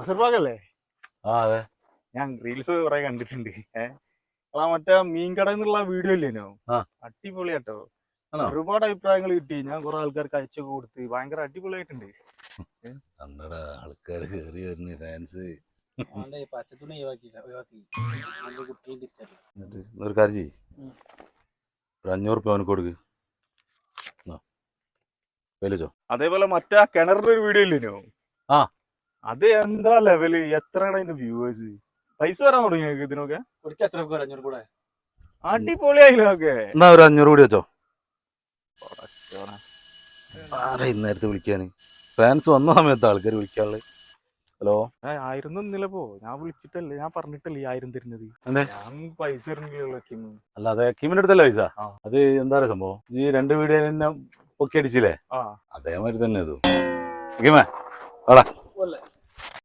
അസർബാഗല്ലേ? ആ അതെ. ഞാൻ റീൽസ് കുറെ കണ്ടിട്ടുണ്ട്. മറ്റേ മീൻകട എന്നുള്ള വീഡിയോ ഇല്ലേനോ? അടിപൊളിയാട്ടോ. ഒരുപാട് അഭിപ്രായങ്ങൾ കിട്ടി. ഞാൻ കുറെ ആൾക്കാർക്ക് അയച്ചൊക്കെ കൊടുത്ത് ഭയങ്കര അടിപൊളിയായിട്ടുണ്ട്. ആൾക്കാർ കേറി വരുന്ന ഫാൻസ്. ഒരു കാര്യം ചെയ്യ്, ഒരു 500 അവനക്ക് കൊടുക്ക്. അതേപോലെ മറ്റേ കിണറിന്റെ ഒരു വീഡിയോ ഇല്ലേനോ? അത് എന്താ ലെവല്, എത്രയാണ് അതിന്റെ വ്യൂവേഴ്സ്? പൈസ വരാൻ തുടങ്ങി ഇതിനൊക്കെ. അടിപൊളിയായില്ലൊക്കെ. എന്നാ ഒരു 500 കൂടി വെച്ചോ. ആരാ ഇന്നേരത്തെ വിളിക്കാന്? ഫാൻസ് വന്ന സമയത്ത് ആൾക്കാർ വിളിക്കാനുള്ളത്. ഹലോ, 1000 തന്നില്ലപ്പോ. ഞാൻ വിളിച്ചിട്ടല്ലേ, ഞാൻ പറഞ്ഞിട്ടല്ലേ 1000 തരുന്നത്. ഞാൻ പൈസ തരുന്നില്ല. അല്ലാതെ ഹക്കീമിന്റെ അടുത്തല്ലേ പൈസ? അത് എന്താ പറയാ സംഭവം, ഈ 2 വീഡിയോ തന്നെ പൊക്കി അടിച്ചില്ലേ? അതേമാതിരി തന്നെ ഇത്. ഹക്കീമേ,